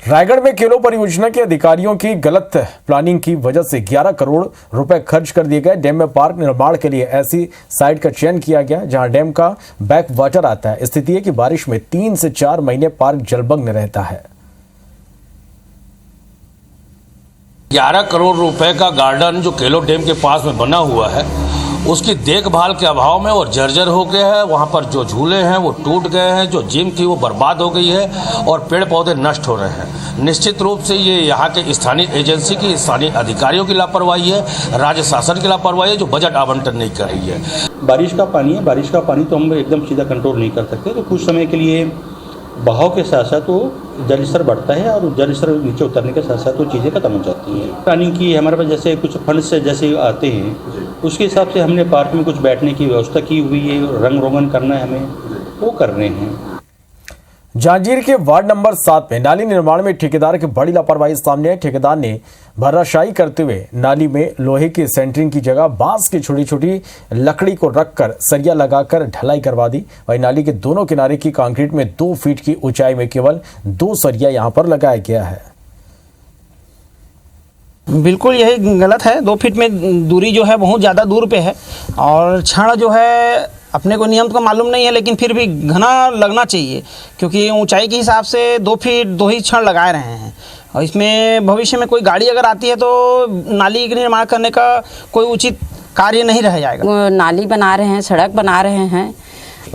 रायगढ़ में केलो परियोजना के अधिकारियों की गलत प्लानिंग की वजह से 11 करोड़ रुपए खर्च कर दिए गए। डैम में पार्क निर्माण के लिए ऐसी साइट का चयन किया गया जहां डैम का बैक वाटर आता है। स्थिति है कि बारिश में 3 से 4 महीने पार्क जलमग्न रहता है। 11 करोड़ रुपए का गार्डन जो केलो डैम के पास में बना हुआ है, उसकी देखभाल के अभाव में वो जर्जर हो गया है। वहाँ पर जो झूले हैं वो टूट गए हैं, जो जिम थी वो बर्बाद हो गई है और पेड़ पौधे नष्ट हो रहे हैं। निश्चित रूप से ये यहाँ के स्थानीय एजेंसी की, स्थानीय अधिकारियों की लापरवाही है, राज्य शासन की लापरवाही है जो बजट आवंटन नहीं कर रही है। बारिश का पानी है, बारिश का पानी तो हम एकदम सीधा कंट्रोल नहीं कर सकते, तो कुछ समय के लिए बहाव के साथ साथ वो जल स्तर बढ़ता है और जल स्तर नीचे उतरने के साथ साथ वो चीज़ें खत्म हो जाती हैं। प्लानिंग की हमारे पास जैसे कुछ फंड से जैसे आते हैं उसके हिसाब से हमने पार्क में कुछ बैठने की व्यवस्था की हुई है, रंग रोगन करना है हमें, वो कर रहे हैं। जांजगीर के वार्ड नंबर 7 में नाली निर्माण में ठेकेदार की बड़ी लापरवाही सामने आई। ठेकेदार ने भराशाई करते हुए नाली में लोहे की सेंटरिंग की जगह बांस की छोटी छोटी लकड़ी को रखकर सरिया लगाकर ढलाई करवा दी। वहीं नाली के दोनों किनारे की कंक्रीट में 2 फीट की ऊंचाई में केवल 2 सरिया यहां पर लगाया गया है। बिल्कुल यही गलत है। 2 फीट में दूरी जो है बहुत ज़्यादा दूर पे है और छड़ जो है अपने को नियम का मालूम नहीं है, लेकिन फिर भी घना लगना चाहिए क्योंकि ऊंचाई के हिसाब से 2 फीट 2 ही छड़ लगा रहे हैं और इसमें भविष्य में कोई गाड़ी अगर आती है तो नाली के निर्माण करने का कोई उचित कार्य नहीं रह जाएगा। नाली बना रहे हैं, सड़क बना रहे हैं,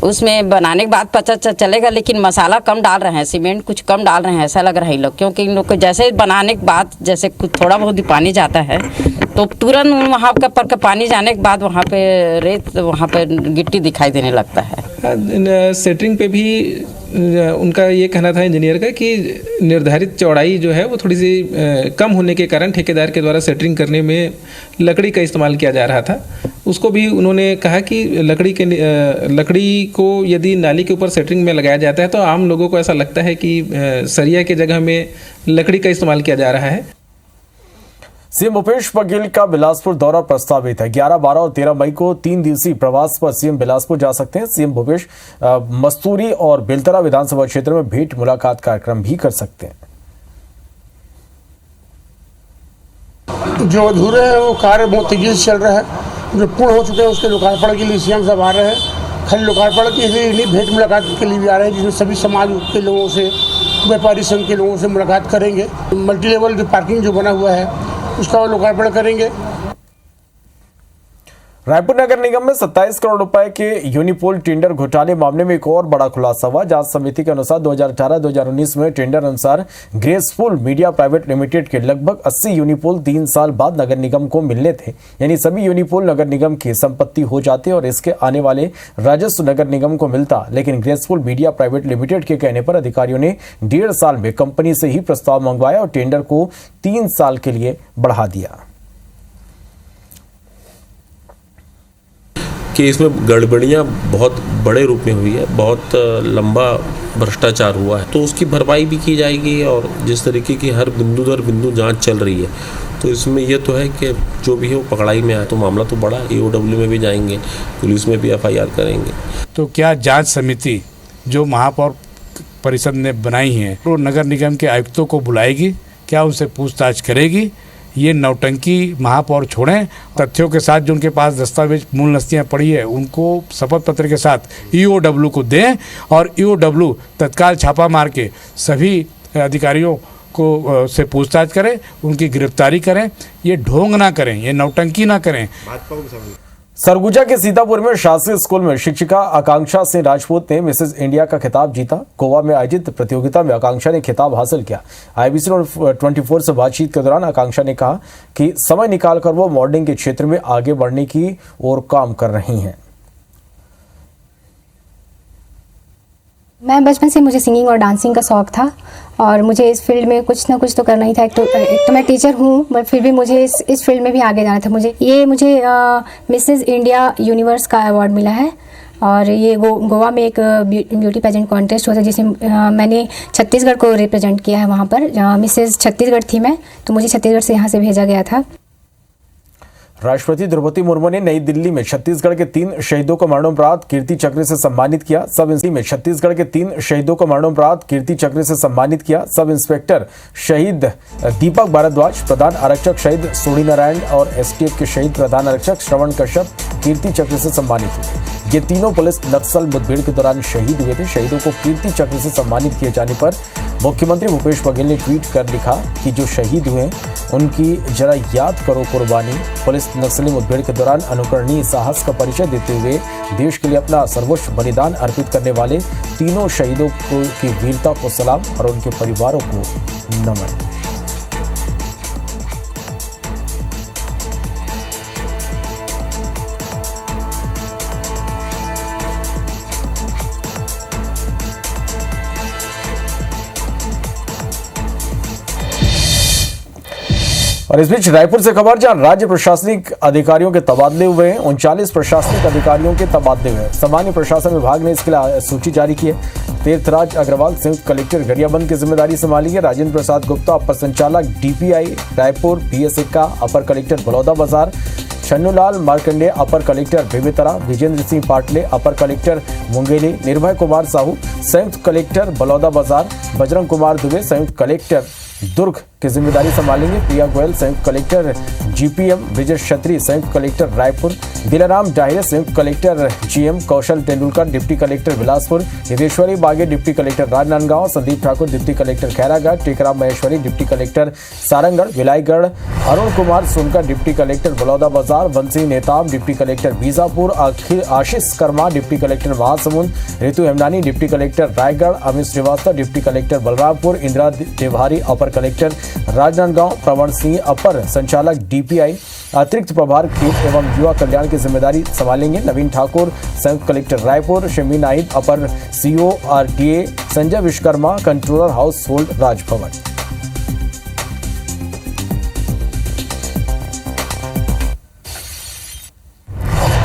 उसमें बनाने के बाद पता चलेगा, लेकिन मसाला कम डाल रहे हैं, सीमेंट कुछ कम डाल रहे हैं ऐसा लग रहा है लोग, क्योंकि इन लोग को जैसे बनाने के बाद जैसे कुछ थोड़ा बहुत भी पानी जाता है तो तुरंत वहाँ पर पानी जाने के बाद वहाँ पे रेत, वहाँ पे गिट्टी दिखाई देने लगता है। सेटरिंग पे भी उनका ये कहना था इंजीनियर का कि निर्धारित चौड़ाई जो है वो थोड़ी सी कम होने के कारण ठेकेदार के द्वारा सेटरिंग करने में लकड़ी का इस्तेमाल किया जा रहा था। उसको भी उन्होंने कहा कि लकड़ी को यदि नाली के ऊपर सेटरिंग में लगाया जाता है तो आम लोगों को ऐसा लगता है कि सरिया की जगह में लकड़ी का इस्तेमाल किया जा रहा है। सीएम भूपेश बघेल का बिलासपुर दौरा प्रस्तावित है। 11, 12 और 13 मई को 3 दिवसीय प्रवास पर सीएम बिलासपुर जा सकते हैं। सीएम भूपेश मस्तूरी और बेलतरा विधानसभा क्षेत्र में भेंट मुलाकात कार्यक्रम भी कर सकते हैं। जो अधूरे हैं वो कार्य बहुत तेजी से चल रहा है, जो पूर्ण हो चुके हैं उसके लोकार्पण के लिए सीएम साहब आ रहे हैं। खाली लोकार्पण के लिए नहीं, भेंट मुलाकात के लिए भी आ रहे हैं, जिसमें सभी समाज के लोगों से, व्यापारी संघ के लोगों से मुलाकात करेंगे। मल्टी लेवल जो पार्किंग जो बना हुआ है उसका लोकार्पण करेंगे। रायपुर नगर निगम में 27 करोड़ रुपए के यूनिपोल टेंडर घोटाले मामले में एक और बड़ा खुलासा हुआ। जांच समिति के अनुसार 2018-2019 में टेंडर अनुसार ग्रेसफुल मीडिया प्राइवेट लिमिटेड के लगभग 80 यूनिपोल 3 साल बाद नगर निगम को मिलने थे, यानी सभी यूनिपोल नगर निगम की संपत्ति हो जाते और इसके आने वाले राजस्व नगर निगम को मिलता। लेकिन ग्रेसफुल मीडिया प्राइवेट लिमिटेड के कहने पर अधिकारियों ने 1.5 साल में कंपनी से ही प्रस्ताव मंगवाया और टेंडर को 3 साल के लिए बढ़ा दिया। कि इसमें गड़बड़ियाँ बहुत बड़े रूप में हुई है, बहुत लंबा भ्रष्टाचार हुआ है, तो उसकी भरपाई भी की जाएगी। और जिस तरीके की हर बिंदु दर बिंदु जांच चल रही है, तो इसमें यह तो है कि जो भी है वो पकड़ाई में आए। तो मामला तो बड़ा, EOW में भी जाएंगे, पुलिस में भी FIR करेंगे। तो क्या जांच समिति जो महापौर परिषद ने बनाई है वो नगर निगम के आयुक्तों को बुलाएगी, क्या उनसे पूछताछ करेगी, ये नौटंकी महापौर छोड़ें। तथ्यों के साथ जो उनके पास दस्तावेज मूल नस्तियाँ पड़ी है उनको शपथ पत्र के साथ EOW को दें और EOW तत्काल छापा मार के सभी अधिकारियों को से पूछताछ करें, उनकी गिरफ्तारी करें। ये ढोंग ना करें, ये नौटंकी ना करें। सरगुजा के सीतापुर में शासकीय स्कूल में शिक्षिका आकांक्षा सिंह राजपूत ने मिसेज इंडिया का खिताब जीता। गोवा में आयोजित प्रतियोगिता में आकांक्षा ने खिताब हासिल किया। IBC 24 से बातचीत के दौरान आकांक्षा ने कहा कि समय निकालकर वो मॉडलिंग के क्षेत्र में आगे बढ़ने की ओर काम कर रही हैं। मैं बचपन से मुझे सिंगिंग और डांसिंग का शौक़ था और मुझे इस फील्ड में कुछ ना कुछ तो करना ही था। एक तो मैं टीचर हूँ, बट फिर भी मुझे इस फील्ड में भी आगे जाना था। मुझे मिसेस इंडिया यूनिवर्स का अवार्ड मिला है और ये गोवा में एक ब्यूटी पेजेंट कॉन्टेस्ट हुआ था जिसमें मैंने छत्तीसगढ़ को रिप्रेजेंट किया है। वहाँ पर मिसेस छत्तीसगढ़ थी मैं, तो मुझे छत्तीसगढ़ से यहाँ से भेजा गया था। राष्ट्रपति द्रौपदी मुर्मू ने नई दिल्ली में छत्तीसगढ़ के 3 शहीदों को मरणोपरांत कीर्ति चक्र से सम्मानित किया। सब इंस्पेक्टर शहीद दीपक भारद्वाज, प्रधान आरक्षक शहीद सोनी नारायण और STF के शहीद प्रधान आरक्षक श्रवण कश्यप कीर्ति चक्र से सम्मानित हुए। ये तीनों पुलिस नक्सल मुठभेड़ के दौरान शहीद हुए थे। शहीदों को कीर्ति चक्र से सम्मानित किए जाने पर मुख्यमंत्री भूपेश बघेल ने ट्वीट कर लिखा कि जो शहीद हुए उनकी जरा याद करो कुर्बानी। पुलिस नक्सली मुठभेड़ के दौरान अनुकरणीय साहस का परिचय देते हुए देश के लिए अपना सर्वोच्च बलिदान अर्पित करने वाले तीनों शहीदों की वीरता को सलाम और उनके परिवारों को नमन। और इस बीच रायपुर से खबर, जहां राज्य प्रशासनिक अधिकारियों के तबादले हुए हैं। 39 प्रशासनिक अधिकारियों के तबादले हुए हैं। सामान्य प्रशासन विभाग ने इसके लिए सूची जारी की है। तीर्थराज अग्रवाल संयुक्त कलेक्टर गरियाबंद की जिम्मेदारी संभाली है। राजेंद्र प्रसाद गुप्ता अपर संचालक DPI रायपुर, PS एक्का अपर कलेक्टर बलौदा बाजार, छन्नूलाल मार्कंडे अपर कलेक्टर बेमेतरा, विजेंद्र सिंह पाटले अपर कलेक्टर मुंगेली, निर्भय कुमार साहू संयुक्त कलेक्टर बलौदा बाजार, बजरंग कुमार दुबे संयुक्त कलेक्टर दुर्ग की जिम्मेदारी संभालेंगे। प्रिया गोयल संयुक्त कलेक्टर GPM, विजय क्षत्री संयुक्त कलेक्टर रायपुर, दिलाराम डाहिरे संयुक्त collector GM, Kaushal Tendulkar deputy collector Bilaspur, Nideshwari Bage deputy collector Rajnandgaon, Sandeep Thakur deputy collector Khairagarh, Tekram Maheshwari deputy collector Sarangarh Vilaigarh, Arun Kumar Sonkar deputy collector Baloda Bazar, Bansi Netam deputy collector Bijapur, Ashish Karma deputy collector Mahasamund, Ritu Hemnani deputy collector Raigarh, Amit Shrivastava deputy collector Balrampur, Indira Tiwari अपर कलेक्टर राजनांदगांव, प्रवण सिंह अपर संचालक DPI अतिरिक्त प्रभार खेल एवं युवा कल्याण की जिम्मेदारी संभालेंगे। नवीन ठाकुर संयुक्त कलेक्टर रायपुर, शमीन आइद अपर CO RTA, Sanjay Vishwakarma controller house hold Raj Bhavan.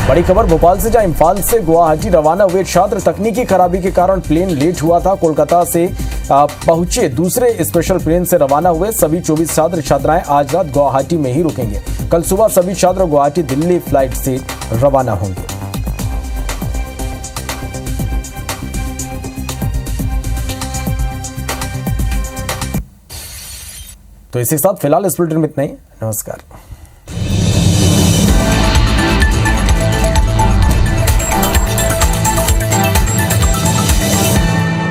बड़ी खबर भोपाल से, जहां इम्फाल से गुवाहाटी रवाना हुए छात्र तकनीकी खराबी के कारण प्लेन लेट हुआ था। कोलकाता से पहुंचे दूसरे स्पेशल प्लेन से रवाना हुए सभी 24 छात्र छात्राएं आज रात गुवाहाटी में ही रुकेंगे। कल सुबह सभी छात्र गुवाहाटी दिल्ली फ्लाइट से रवाना होंगे। तो इसी के साथ फिलहाल इस बुलेटिन में इतना ही। नमस्कार।